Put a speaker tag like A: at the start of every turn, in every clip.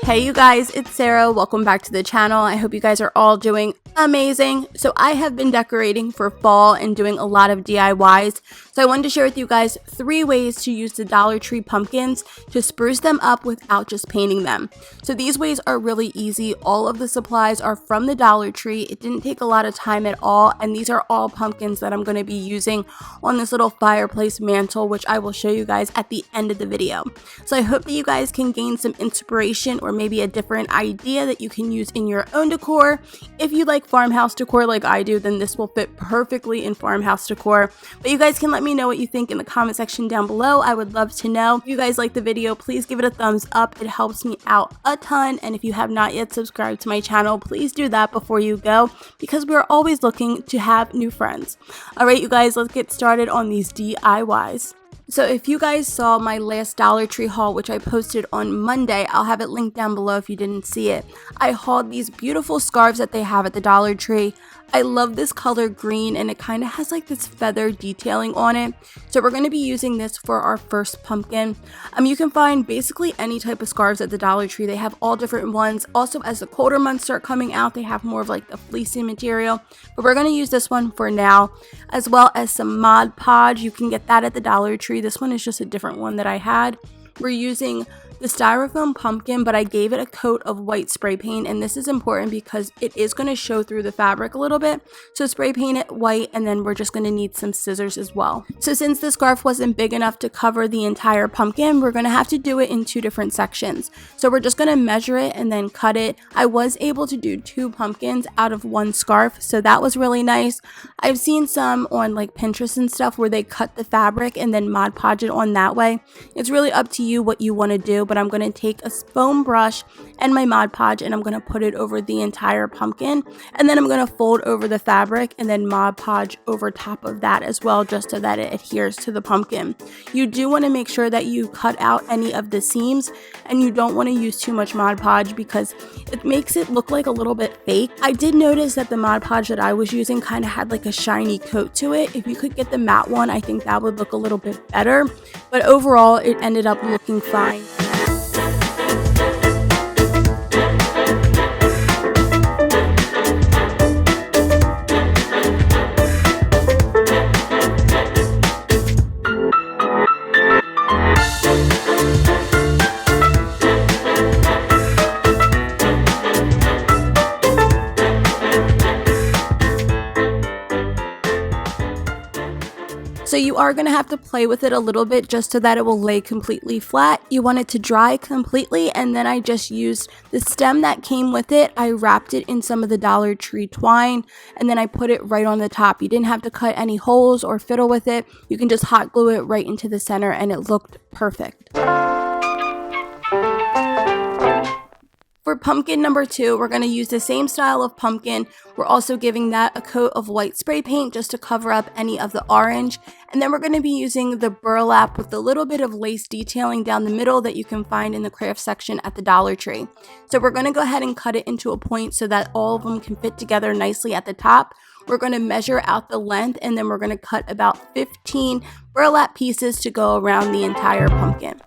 A: Hey you guys, it's Sarah. Welcome back to the channel. I hope you guys are all doing amazing. So I have been decorating for fall and doing a lot of DIYs. So I wanted to share with you guys 3 ways to use the Dollar Tree pumpkins to spruce them up without just painting them. So these ways are really easy. All of the supplies are from the Dollar Tree. It didn't take a lot of time at all. And these are all pumpkins that I'm going to be using on this little fireplace mantle, which I will show you guys at the end of the video. So I hope that you guys can gain some inspiration or maybe a different idea that you can use in your own decor. If you like farmhouse decor like I do, then this will fit perfectly in farmhouse decor. But you guys can let me know what you think in the comment section down below. I would love to know. If you guys like the video, please give it a thumbs up. It helps me out a ton. And if you have not yet subscribed to my channel, please do that before you go, because we're always looking to have new friends. Alright you guys, let's get started on these DIYs. So if you guys saw my last Dollar Tree haul, which I posted on Monday, I'll have it linked down below if you didn't see it. I hauled these beautiful scarves that they have at the Dollar Tree. I love this color green, and it kind of has like this feather detailing on it. So we're going to be using this for our first pumpkin. You can find basically any type of scarves at the Dollar Tree. They have all different ones. Also, as the colder months start coming out, they have more of like the fleecy material. But we're going to use this one for now, as well as some Mod Podge. You can get that at the Dollar Tree. This one is just a different one that I had. We're using the styrofoam pumpkin, but I gave it a coat of white spray paint, and this is important because it is going to show through the fabric a little bit. So spray paint it white, and then we're just going to need some scissors as well. So since the scarf wasn't big enough to cover the entire pumpkin, we're going to have to do it in 2 different sections. So we're just going to measure it and then cut it. I was able to do 2 pumpkins out of 1 scarf, so that was really nice. I've seen some on like Pinterest and stuff where they cut the fabric and then Mod Podge it on that way. It's really up to you what you want to do, but I'm going to take a foam brush and my Mod Podge, and I'm going to put it over the entire pumpkin, and then I'm going to fold over the fabric and then Mod Podge over top of that as well, just so that it adheres to the pumpkin. You do want to make sure that you cut out any of the seams, and you don't want to use too much Mod Podge because it makes it look like a little bit fake. I did notice that the Mod Podge that I was using kind of had like a shiny coat to it. If you could get the matte one, I think that would look a little bit better, but overall it ended up looking fine. So you are going to have to play with it a little bit just so that it will lay completely flat. You want it to dry completely, and then I just used the stem that came with it. I wrapped it in some of the Dollar Tree twine, and then I put it right on the top. You didn't have to cut any holes or fiddle with it. You can just hot glue it right into the center, and it looked perfect. For pumpkin number 2, we're going to use the same style of pumpkin. We're also giving that a coat of white spray paint just to cover up any of the orange. And then we're going to be using the burlap with a little bit of lace detailing down the middle that you can find in the craft section at the Dollar Tree. So we're going to go ahead and cut it into a point so that all of them can fit together nicely at the top. We're going to measure out the length, and then we're going to cut about 15 burlap pieces to go around the entire pumpkin.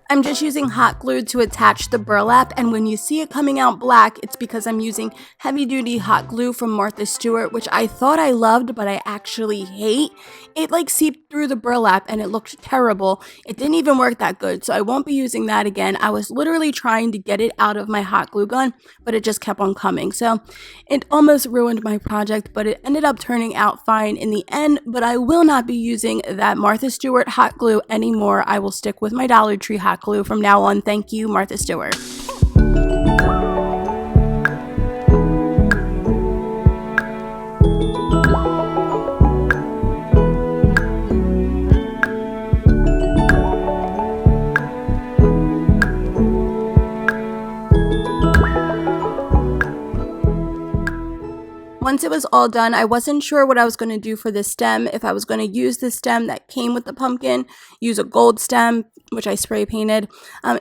A: I'm just using hot glue to attach the burlap, and when you see it coming out black, it's because I'm using heavy duty hot glue from Martha Stewart, which I thought I loved, but I actually hate. It like seeped through the burlap and it looked terrible. It didn't even work that good, so I won't be using that again. I was literally trying to get it out of my hot glue gun, but it just kept on coming. So it almost ruined my project, but it ended up turning out fine in the end. But I will not be using that Martha Stewart hot glue anymore. I will stick with my Dollar Tree hot glue from now on. Thank you, Martha Stewart. once it was all done, I wasn't sure what I was going to do for the stem, if I was going to use the stem that came with the pumpkin, use a gold stem, which I spray painted.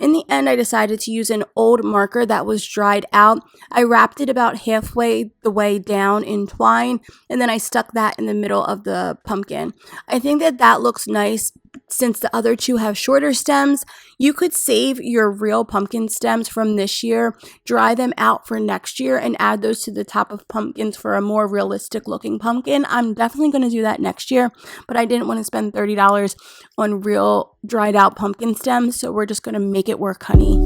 A: In the end, I decided to use an old marker that was dried out. I wrapped it about halfway the way down in twine, and then I stuck that in the middle of the pumpkin. I think that that looks nice since the other two have shorter stems. You could save your real pumpkin stems from this year, dry them out for next year, and add those to the top of pumpkins for a more realistic looking pumpkin. I'm definitely going to do that next year, but I didn't want to spend $30 on real dried out pumpkin stems, so we're just going to make it work, honey.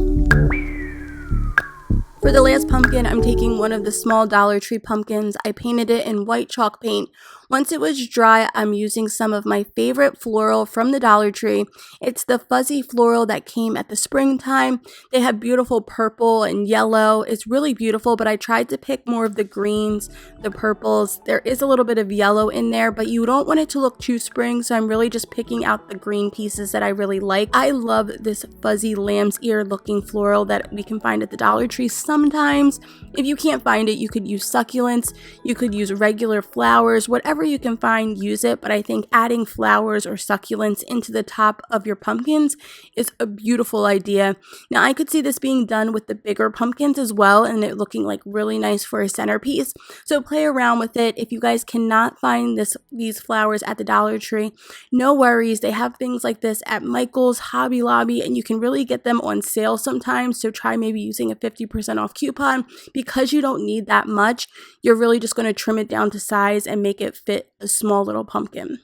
A: For the last pumpkin, I'm taking one of the small Dollar Tree pumpkins. I painted it in white chalk paint. Once it was dry, I'm using some of my favorite floral from the Dollar Tree. It's the fuzzy floral that came at the springtime. They have beautiful purple and yellow. It's really beautiful, but I tried to pick more of the greens, the purples. There is a little bit of yellow in there, but you don't want it to look too spring, so I'm really just picking out the green pieces that I really like. I love this fuzzy lamb's ear looking floral that we can find at the Dollar Tree sometimes. If you can't find it, you could use succulents, you could use regular flowers, whatever you can find, use it. But I think adding flowers or succulents into the top of your pumpkins is a beautiful idea. Now, I could see this being done with the bigger pumpkins as well, and it looking like really nice for a centerpiece. So play around with it. If you guys cannot find these flowers at the Dollar Tree, no worries. They have things like this at Michael's, Hobby Lobby, and you can really get them on sale sometimes. So try maybe using a 50% off coupon. Because you don't need that much, you're really just going to trim it down to size and make it fit a small little pumpkin.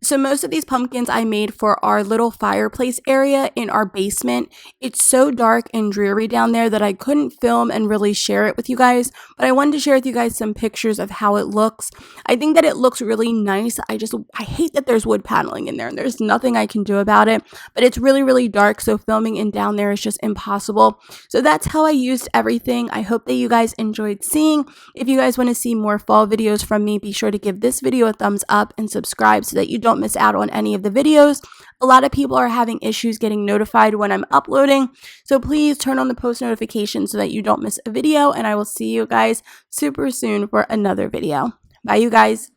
A: So most of these pumpkins I made for our little fireplace area in our basement. It's so dark and dreary down there that I couldn't film and really share it with you guys, but I wanted to share with you guys some pictures of how it looks. I think that it looks really nice. I hate that there's wood paneling in there and there's nothing I can do about it, but it's really, really dark, so filming in down there is just impossible. So that's how I used everything. I hope that you guys enjoyed seeing. If you guys want to see more fall videos from me, be sure to give this video a thumbs up and subscribe so that you don't miss out on any of the videos. A lot of people are having issues getting notified when I'm uploading, so please turn on the post notifications so that you don't miss a video, and I will see you guys super soon for another video. Bye, you guys.